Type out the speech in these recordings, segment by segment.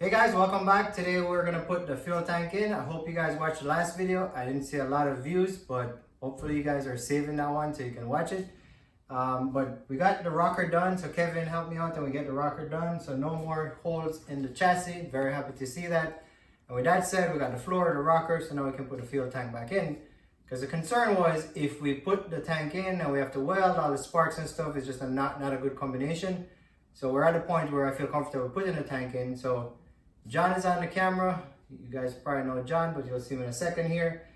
Hey guys, welcome back. Today we're gonna put the fuel tank in. I hope you guys watched the last video. I didn't see a lot of views, but hopefully you guys are saving that one so you can watch it. But we got the rocker done, so Kevin helped me out and we get the rocker done. So no more holes in the chassis. Very happy to see that. And with that said, we got the floor, the rocker, so now we can put the fuel tank back in. Because the concern was if we put the tank in and we have to weld all the sparks and stuff, it's just not a good combination. So we're at a point where I feel comfortable putting the tank in. So John is on the camera. You guys probably know John, but you'll see him in a second here.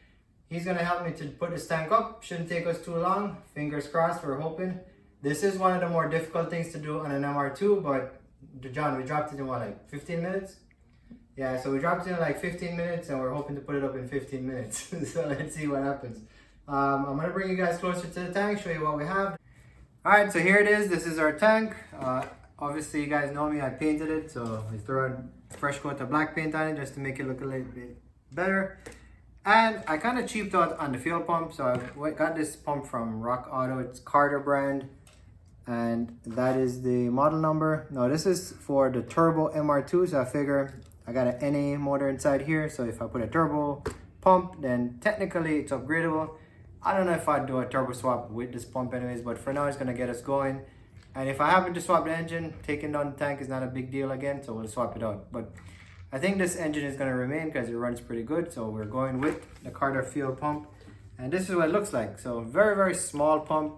He's gonna help me to put this tank up. Shouldn't take us too long. Fingers crossed, we're hoping. This is one of the more difficult things to do on an MR2, but John, we dropped it in what, like 15 minutes? Yeah, so we dropped it in like 15 minutes and we're hoping to put it up in 15 minutes. So let's see what happens. I'm gonna bring you guys closer to the tank, show you what we have. All right, so here it is. This is our tank. Obviously you guys know me, I painted it, so we threw a fresh coat of black paint on it just to make it look a little bit better. And I kind of cheaped out on the fuel pump, so I got this pump from RUSToration. It's Carter brand, and that is the model number. Now this is for the turbo MR2, so I figure I got an NA motor inside here, so if I put a turbo pump, then technically it's upgradable. I don't know if I'd do a turbo swap with this pump anyways, but for now it's gonna get us going. And if I happen to swap the engine, taking down the tank is not a big deal again, so we'll swap it out. But I think this engine is going to remain because it runs pretty good, so we're going with the Carter fuel pump. And this is what it looks like. So very, very small pump.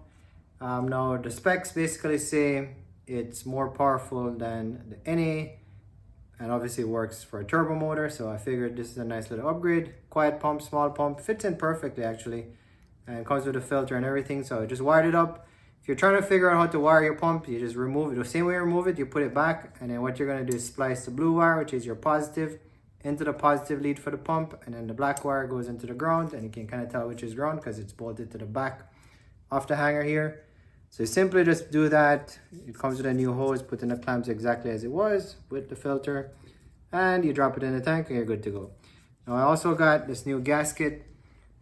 Now the specs basically say it's more powerful than the NA, and obviously it works for a turbo motor, so I figured this is a nice little upgrade. Quiet pump, small pump, fits in perfectly actually, and it comes with a filter and everything, so I just wired it up. If you're trying to figure out how to wire your pump, you just remove it. The same way you remove it, you put it back, and then what you're going to do is splice the blue wire, which is your positive, into the positive lead for the pump, and then the black wire goes into the ground, and you can kind of tell which is ground because it's bolted to the back of the hanger here. So you simply just do that. It comes with a new hose, put in the clamps exactly as it was with the filter, and you drop it in the tank and you're good to go. Now I also got this new gasket.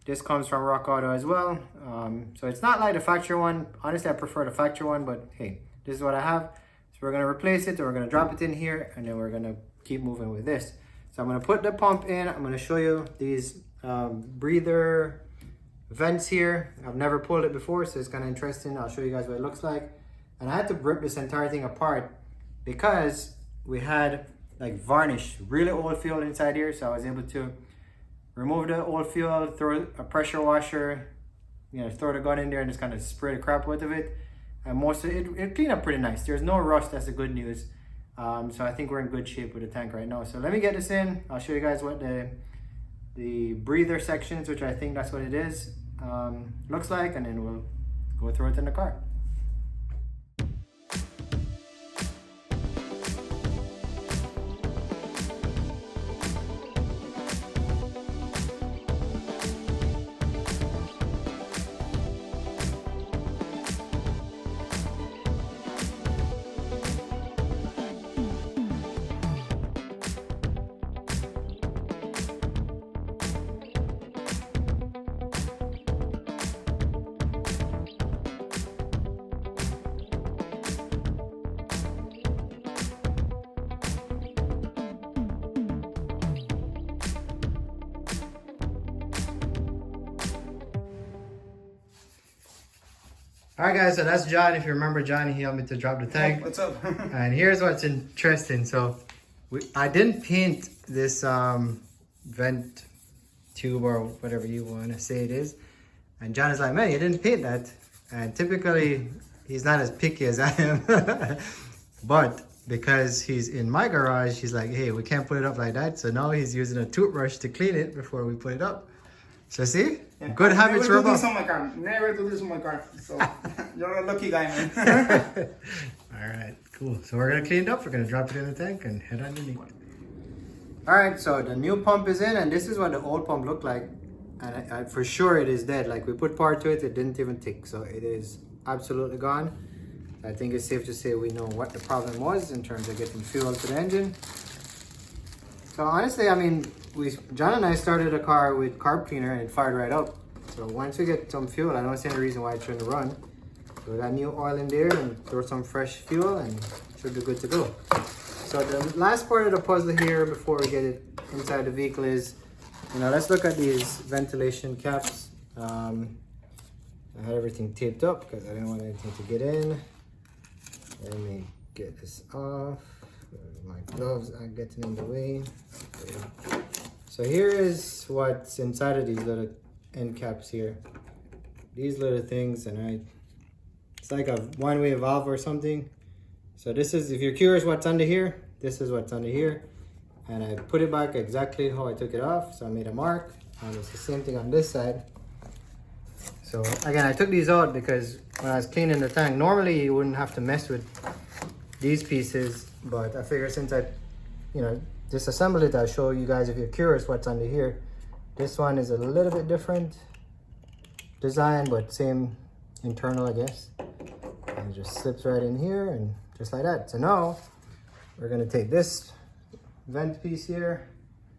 This comes from RUSToration as well. So it's not like the factory one. Honestly, I prefer the factory one, but hey, this is what I have. So we're gonna replace it, or we're gonna drop it in here, and then we're gonna keep moving with this. So I'm gonna put the pump in. I'm gonna show you these breather vents here. I've never pulled it before, so it's kind of interesting. I'll show you guys what it looks like. And I had to rip this entire thing apart because we had like varnish, really old fuel inside here. So I was able to remove the old fuel, throw a pressure washer, throw the gun in there and just kind of spray the crap out of it. And most of it cleaned up pretty nice. There's no rust, that's the good news. So I think we're in good shape with the tank right now. So let me get this in. I'll show you guys what the breather sections, which I think that's what it is, looks like, and then we'll go through it in the car. All right, guys, so that's John. If you remember John, he helped me to drop the tank. What's up? And here's what's interesting. So I didn't paint this vent tube or whatever you want to say it is. And John is like, man, you didn't paint that. And typically, he's not as picky as I am. But because he's in my garage, he's like, hey, we can't put it up like that. So now he's using a toothbrush to clean it before we put it up. So see, yeah. Good habits rub off. Never do this on my car. So you're a lucky guy, man. All right, cool. So we're gonna clean it up. We're gonna drop it in the tank and head underneath. All right, so the new pump is in, and this is what the old pump looked like. And I for sure it is dead. Like we put power to it, it didn't even tick. So it is absolutely gone. I think it's safe to say we know what the problem was in terms of getting fuel to the engine. So honestly, I mean, John and I started a car with carb cleaner and it fired right up. So once we get some fuel, I don't see any reason why it shouldn't run. So we got new oil in there and throw some fresh fuel and it should be good to go. So the last part of the puzzle here before we get it inside the vehicle is, let's look at these ventilation caps. I had everything taped up because I didn't want anything to get in. Let me get this off. My gloves are getting in the way. Okay. So here is what's inside of these little end caps here. These little things, and it's like a one-way valve or something. So this is, if you're curious what's under here, this is what's under here. And I put it back exactly how I took it off. So I made a mark, and it's the same thing on this side. So again, I took these out because when I was cleaning the tank, normally you wouldn't have to mess with these pieces, but I figured since I, disassembled it, I'll show you guys if you're curious what's under here. This one is a little bit different design, but same internal, I guess. And it just slips right in here and just like that. So now we're gonna take this vent piece here,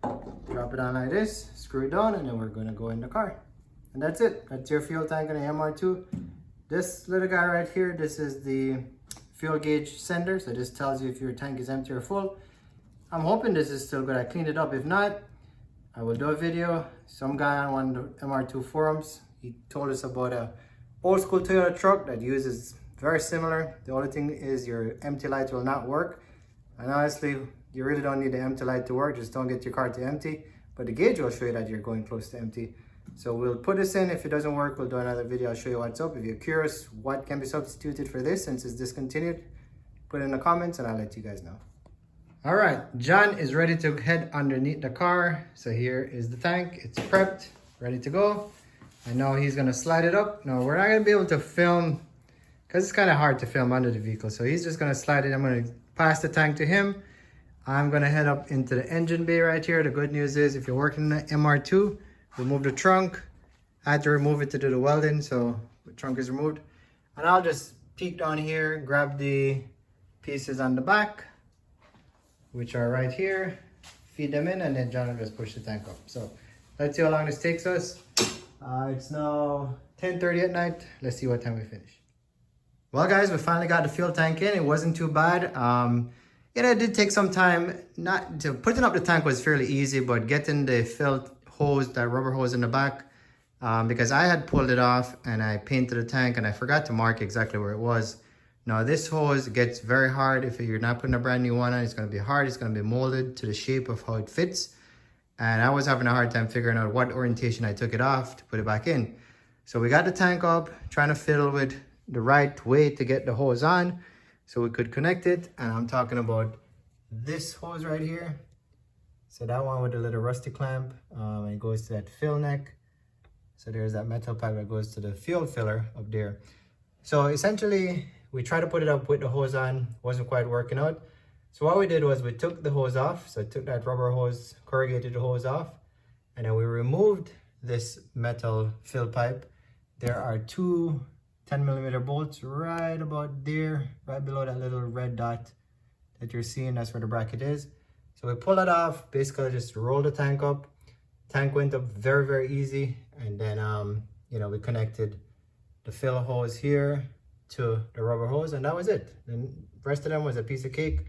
drop it on like this, screw it down, and then we're gonna go in the car. And that's it. That's your fuel tank on the MR2. This little guy right here, this is the fuel gauge sender. So this tells you if your tank is empty or full. I'm hoping this is still good. I cleaned it up. If not, I will do a video. Some guy on one of the MR2 forums, he told us about a old school Toyota truck that uses very similar. The only thing is your empty light will not work. And honestly, you really don't need the empty light to work. Just don't get your car to empty. But the gauge will show you that you're going close to empty. So we'll put this in. If it doesn't work, we'll do another video. I'll show you what's up. If you're curious what can be substituted for this since it's discontinued, put it in the comments and I'll let you guys know. All right, John is ready to head underneath the car. So here is the tank. It's prepped, ready to go. I know he's gonna slide it up. No, we're not gonna be able to film because it's kind of hard to film under the vehicle. So he's just gonna slide it. I'm gonna pass the tank to him. I'm gonna head up into the engine bay right here. The good news is if you're working in the MR2, remove the trunk. I had to remove it to do the welding, so the trunk is removed. And I'll just peek down here, grab the pieces on the back, which are right here, feed them in, and then John will just push the tank up. So let's see how long this takes us. It's now 10:30 at night. Let's see what time we finish. Well guys, we finally got the fuel tank in. It wasn't too bad. It did take some time. Putting up the tank was fairly easy, but getting the fill hose, that rubber hose in the back, because I had pulled it off and I painted the tank and I forgot to mark exactly where it was. Now this hose gets very hard. If you're not putting a brand new one on, it's going to be hard. It's going to be molded to the shape of how it fits. And I was having a hard time figuring out what orientation I took it off to put it back in. So we got the tank up, trying to fiddle with the right way to get the hose on so we could connect it. And I'm talking about this hose right here. So that one with the little rusty clamp, and it goes to that fill neck. So there's that metal pipe that goes to the fuel filler up there. So essentially, we tried to put it up with the hose on, wasn't quite working out. So what we did was we took the hose off. So I took that rubber hose, corrugated the hose off, and then we removed this metal fill pipe. There are two 10mm bolts right about there, right below that little red dot that you're seeing. That's where the bracket is. So we pull it off, basically just roll the tank up. Tank went up very, very easy. And then, we connected the fill hose here to the rubber hose, and that was it. And the rest of them was a piece of cake.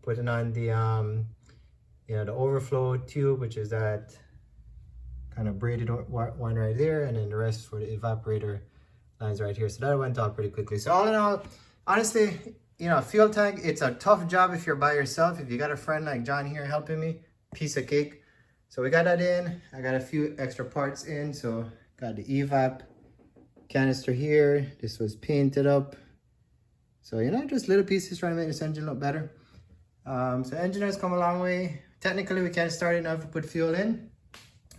Putting on the, the overflow tube, which is that kind of braided one right there. And then the rest for the evaporator lines right here. So that went out pretty quickly. So all in all, honestly, fuel tank, it's a tough job if you're by yourself. If you got a friend like John here helping me, piece of cake. So we got that in. I got a few extra parts in. So got the evap canister here. This was painted up. So, just little pieces trying to make this engine look better. So engine has come a long way. Technically, we can't start it now to put fuel in.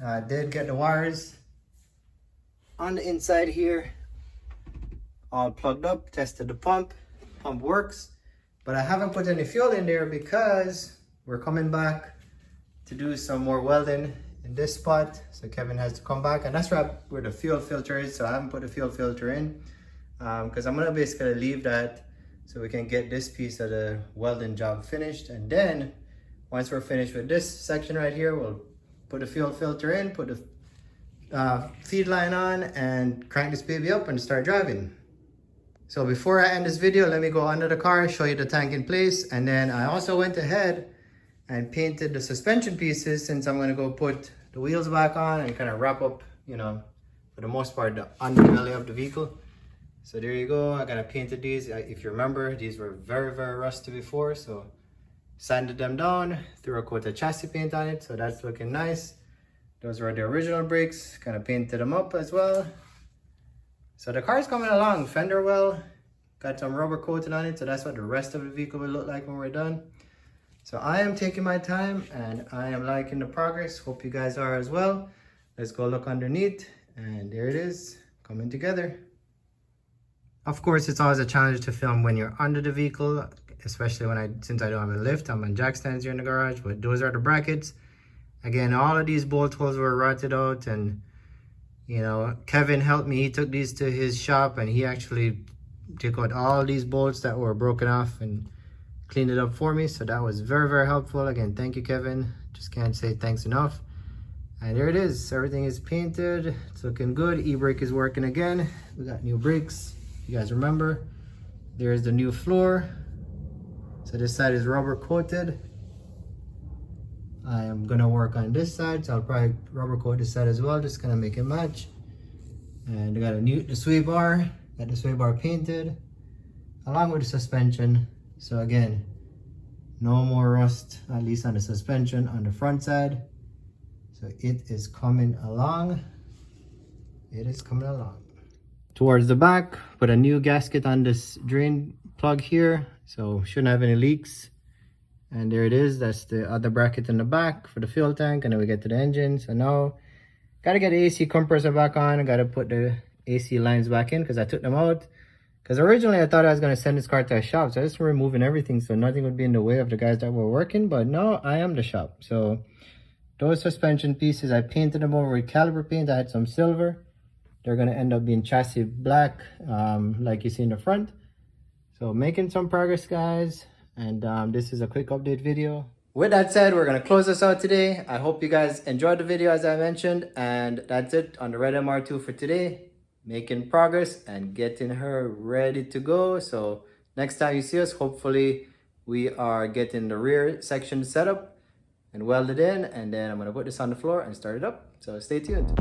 I did get the wires on the inside here all plugged up, tested the pump. Pump works, but I haven't put any fuel in there because we're coming back to do some more welding in this spot. So Kevin has to come back, and that's where the fuel filter is. So I haven't put the fuel filter in because I'm gonna basically leave that so we can get this piece of the welding job finished. And then once we're finished with this section right here, we'll put the fuel filter in, put the feed line on, and crank this baby up and start driving. So before I end this video, let me go under the car, show you the tank in place. And then I also went ahead and painted the suspension pieces, since I'm gonna go put the wheels back on and kind of wrap up, you know, for the most part, the underbelly of the vehicle. So there you go. I gotta painted these. If you remember, these were very, very rusty before. So sanded them down, threw a coat of chassis paint on it. So that's looking nice. Those were the original brakes. Kind of painted them up as well. So the car's coming along. Fender well. Got some rubber coating on it. So that's what the rest of the vehicle will look like when we're done. So I am taking my time and I am liking the progress. Hope you guys are as well. Let's go look underneath. And there it is, coming together. Of course, it's always a challenge to film when you're under the vehicle, especially since I don't have a lift. I'm on jack stands here in the garage, but those are the brackets. Again, all of these bolt holes were rotted out, and you know, Kevin helped me. He took these to his shop and he actually took out all these bolts that were broken off and cleaned it up for me. So that was very, very helpful. Again, thank you, Kevin. Just can't say thanks enough. And there it is. Everything is painted. It's looking good. E-brake is working again. We got new brakes. You guys remember, there's the new floor. So this side is rubber coated. I am gonna work on this side, so I'll probably rubber coat this side as well, just gonna make it match. And I got the sway bar, got the sway bar painted, along with the suspension. So again, no more rust, at least on the suspension on the front side. So it is coming along. It is coming along. Towards the back, put a new gasket on this drain plug here, so shouldn't have any leaks. And there it is. That's the other bracket in the back for the fuel tank, and then we get to the engine. So now gotta get the AC compressor back on. I gotta put the AC lines back in because I took them out. Because originally I thought I was gonna send this car to a shop, so I just removing everything so nothing would be in the way of the guys that were working. But no, I am the shop. So those suspension pieces, I painted them over with caliper paint. I had some silver. They're gonna end up being chassis black, like you see in the front. So making some progress, guys. And this is a quick update video. With that said, we're gonna close this out today. I hope you guys enjoyed the video as I mentioned. And that's it on the red MR2 for today. Making progress and getting her ready to go. So next time you see us, hopefully we are getting the rear section set up and welded in. And then I'm gonna put this on the floor and start it up. So stay tuned.